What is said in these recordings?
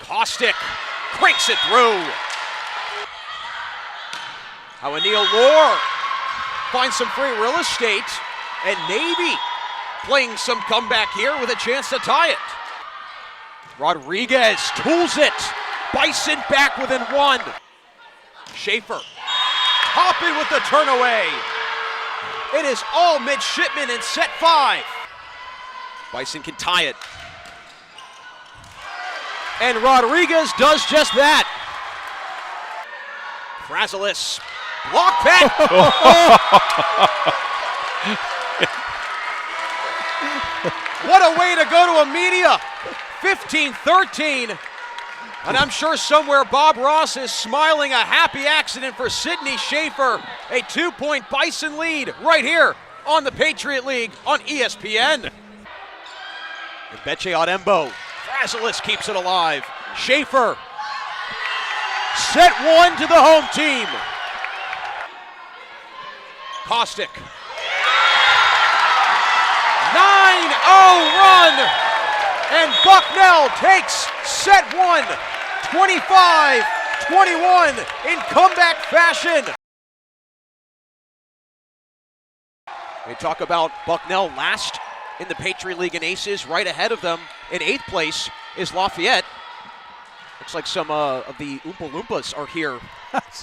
Caustic cranks it through. How Neil Lohr finds some free real estate, and Navy playing some comeback here with a chance to tie it. Rodriguez tools it. Bison back within one. Schaefer hopping with the turn away. It is all midshipmen in set 5. Bison can tie it. And Rodriguez does just that. Frazilis, block back. What a way to go to a media. 15-13. And I'm sure somewhere Bob Ross is smiling a happy accident for Sydney Schaefer. A 2-point Bison lead right here on the Patriot League on ESPN. And Beche Adembo. Frazilis keeps it alive. Schaefer. Set 1 to the home team. Caustic. 9-0 run. And Bucknell takes set 1, 25-21 in comeback fashion. They talk about Bucknell last in the Patriot League in aces. Right ahead of them in 8th place is Lafayette. Looks like some of the Oompa Loompas are here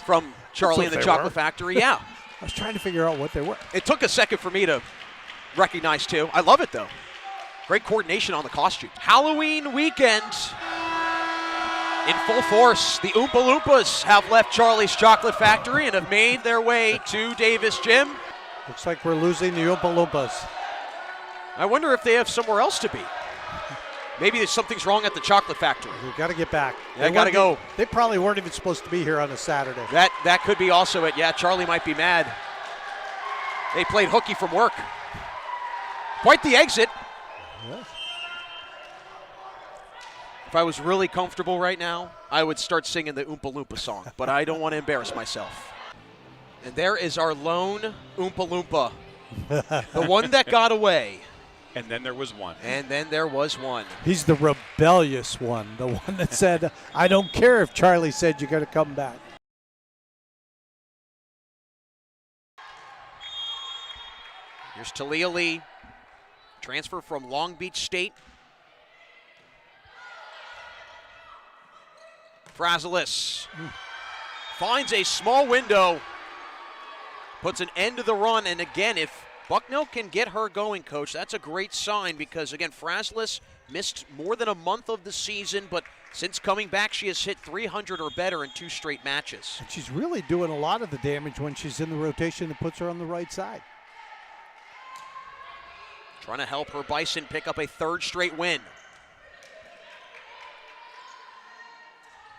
from Charlie and the Chocolate Factory. Yeah. I was trying to figure out what they were. It took a second for me to recognize too. I love it though. Great coordination on the costume. Halloween weekend in full force. The Oompa Loompas have left Charlie's Chocolate Factory and have made their way to Davis Gym. Looks like we're losing the Oompa Loompas. I wonder if they have somewhere else to be. Maybe there's something's wrong at the Chocolate Factory. We've got to get back. They got to go. They probably weren't even supposed to be here on a Saturday. That could be also it. Yeah, Charlie might be mad. They played hooky from work. Quite the exit. Yes. If I was really comfortable right now, I would start singing the Oompa Loompa song, but I don't want to embarrass myself. And there is our lone Oompa Loompa, the one that got away. And then there was one. And then there was one. He's the rebellious one, the one that said, I don't care if Charlie said you got to come back. Here's Talia Lee, transfer from Long Beach State. Frazilis finds a small window, puts an end to the run, and again, if Bucknell can get her going, Coach, that's a great sign because, again, Frazilis missed more than a month of the season, but since coming back, she has hit 300 or better in 2 straight matches. And she's really doing a lot of the damage when she's in the rotation that puts her on the right side. Trying to help her Bison pick up a 3rd straight win.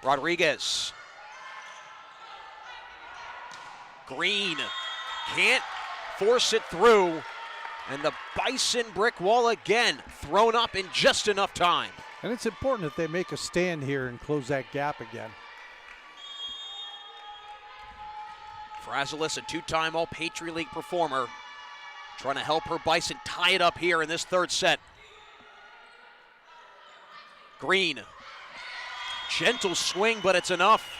Rodriguez. Green can't force it through. And the Bison brick wall again thrown up in just enough time. And it's important that they make a stand here and close that gap again. Frazilis, a 2-time All-Patriot League performer, trying to help her Bison tie it up here in this 3rd set. Green. Gentle swing, but it's enough.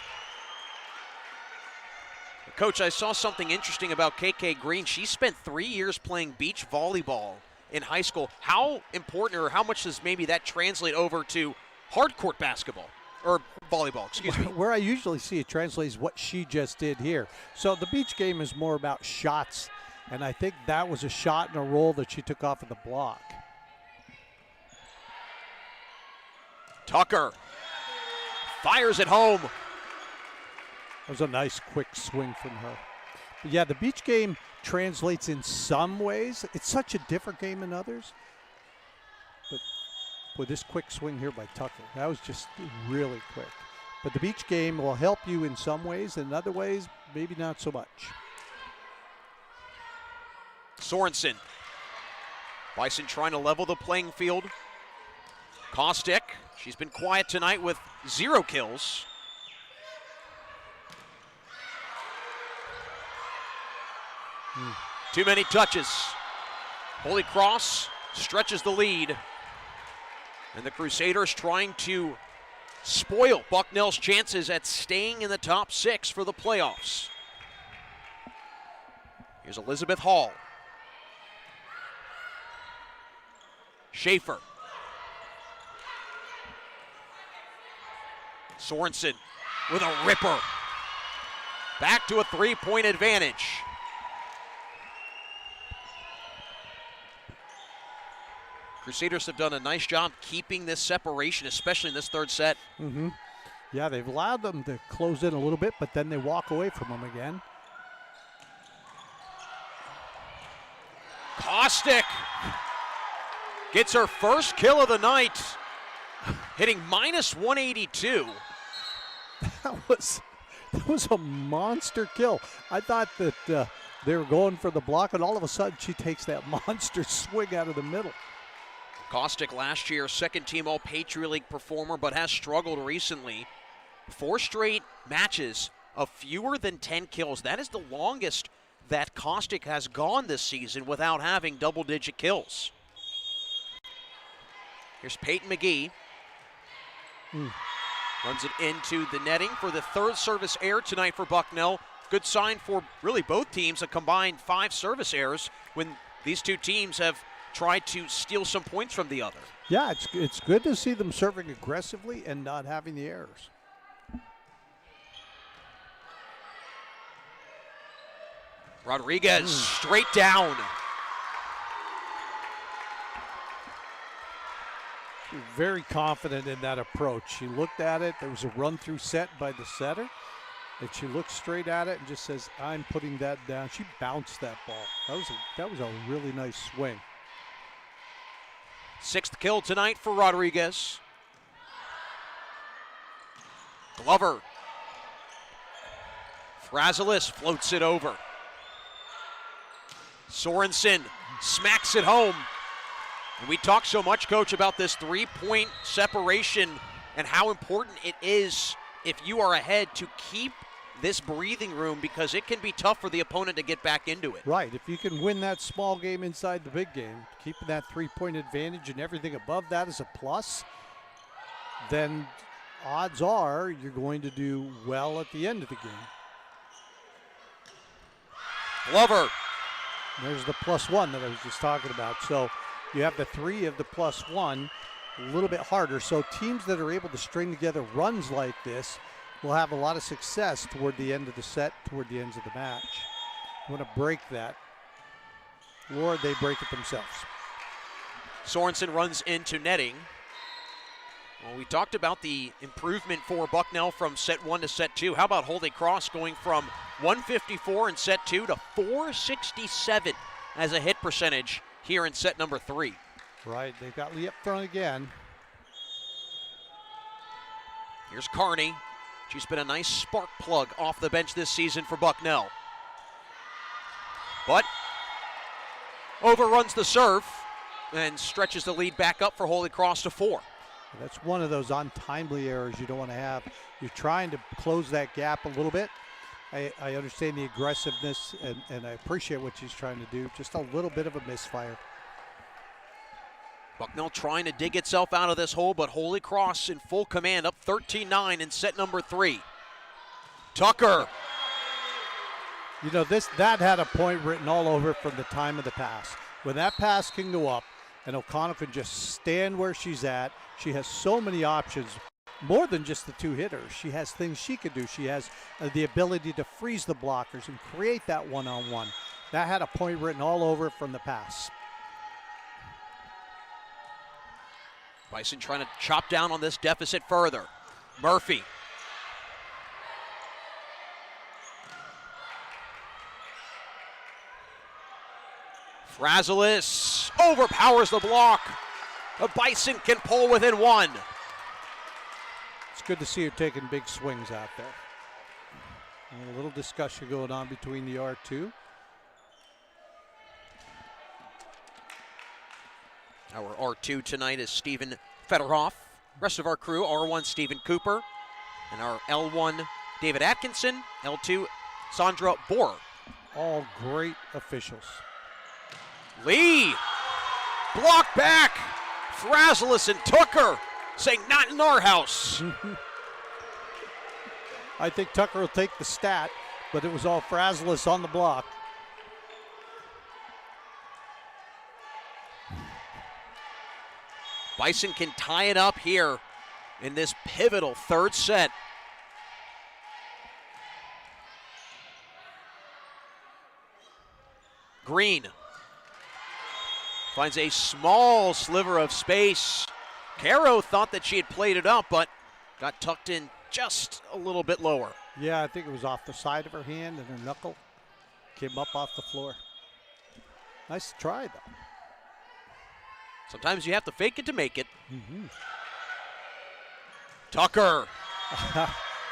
Coach, I saw something interesting about KK Green. She spent 3 years playing beach volleyball in high school. How important or how much does maybe that translate over to hard court basketball? Or volleyball, excuse me. Where I usually see it translates what she just did here. So the beach game is more about shots, and I think that was a shot and a roll that she took off of the block. Tucker fires it home. That was a nice quick swing from her. But yeah, the beach game translates in some ways. It's such a different game in others. But with this quick swing here by Tucker, that was just really quick. But the beach game will help you in some ways, and in other ways, maybe not so much. Sorensen. Bison trying to level the playing field. Caustic, she's been quiet tonight with 0 kills. Too many touches. Holy Cross stretches the lead. And the Crusaders trying to spoil Bucknell's chances at staying in the top 6 for the playoffs. Here's Elizabeth Hall. Schaefer. Sorensen with a ripper. Back to a 3-point advantage. Crusaders have done a nice job keeping this separation, especially in this third set. Yeah, they've allowed them to close in a little bit, but then they walk away from them again. Caustic gets her first kill of the night, hitting minus 182. That was a monster kill. I thought that they were going for the block, and all of a sudden she takes that monster swing out of the middle. Caustic last year, second-team All-Patriot League performer, but has struggled recently. 4 straight matches of fewer than 10 kills. That is the longest that Caustic has gone this season without having double-digit kills. Here's Peyton McGee. Runs it into the netting for the third service error tonight for Bucknell. Good sign for really both teams, a combined 5 service errors when these two teams have tried to steal some points from the other. Yeah, it's good to see them serving aggressively and not having the errors. Rodriguez straight down. Very confident in that approach. She looked at it. There was a run-through set by the setter, and she looked straight at it and just says, "I'm putting that down." She bounced that ball. That was a really nice swing. 6th kill tonight for Rodriguez. Glover. Frazilis floats it over. Sorensen smacks it home. And we talk so much, Coach, about this 3-point separation and how important it is if you are ahead to keep this breathing room, because it can be tough for the opponent to get back into it. Right. If you can win that small game inside the big game, keeping that 3-point advantage and everything above that is a plus, then odds are you're going to do well at the end of the game. Glover. There's the +1 that I was just talking about. So you have the 3 of the +1, a little bit harder. So teams that are able to string together runs like this will have a lot of success toward the end of the set, toward the ends of the match. You want to break that, or they break it themselves. Sorensen runs into netting. Well, we talked about the improvement for Bucknell from set 1 to set 2. How about Holy Cross going from 154 in set 2 to 467 as a hit percentage here in set number 3? Right, they've got Lee up front again. Here's Carney. She's been a nice spark plug off the bench this season for Bucknell. But overruns the serve and stretches the lead back up for Holy Cross to 4. That's one of those untimely errors you don't want to have. You're trying to close that gap a little bit. I understand the aggressiveness, and I appreciate what she's trying to do. Just a little bit of a misfire. Bucknell trying to dig itself out of this hole, but Holy Cross in full command, up 13-9 in set number 3. Tucker. You know, that had a point written all over it from the time of the pass. When that pass can go up and O'Connell can just stand where she's at, she has so many options, more than just the 2 hitters. She has things she could do. She has the ability to freeze the blockers and create that one-on-one. That had a point written all over it from the pass. Bison trying to chop down on this deficit further. Murphy. Frazilis overpowers the block. The Bison can pull within 1. It's good to see her taking big swings out there. And a little discussion going on between the R2. Our R2 tonight is Stephen Federhoff. Rest of our crew, R1 Stephen Cooper, and our L1 David Atkinson, L2 Sandra Bohr. All great officials. Lee, block back. Frazilis and Tucker saying, not in our house. I think Tucker will take the stat, but it was all Frazelis on the block. Bison can tie it up here in this pivotal third set. Green finds a small sliver of space. Caro thought that she had played it up, but got tucked in just a little bit lower. Yeah, I think it was off the side of her hand and her knuckle came up off the floor. Nice try, though. Sometimes you have to fake it to make it. Tucker.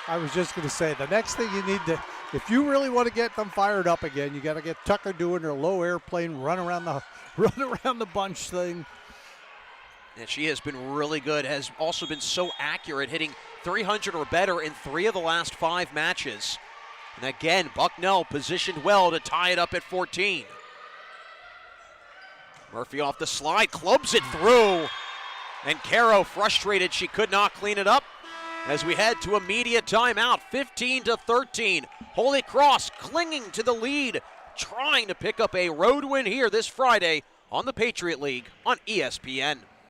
I was just going to say, the next thing you need to, if you really want to get them fired up again, you got to get Tucker doing her low airplane run around the bunch thing. And she has been really good, has also been so accurate, hitting 300 or better in 3 of the last 5 matches. And again, Bucknell positioned well to tie it up at 14. Murphy off the slide, clubs it through. And Caro frustrated she could not clean it up as we head to immediate timeout, 15-13. Holy Cross clinging to the lead, trying to pick up a road win here this Friday on the Patriot League on ESPN.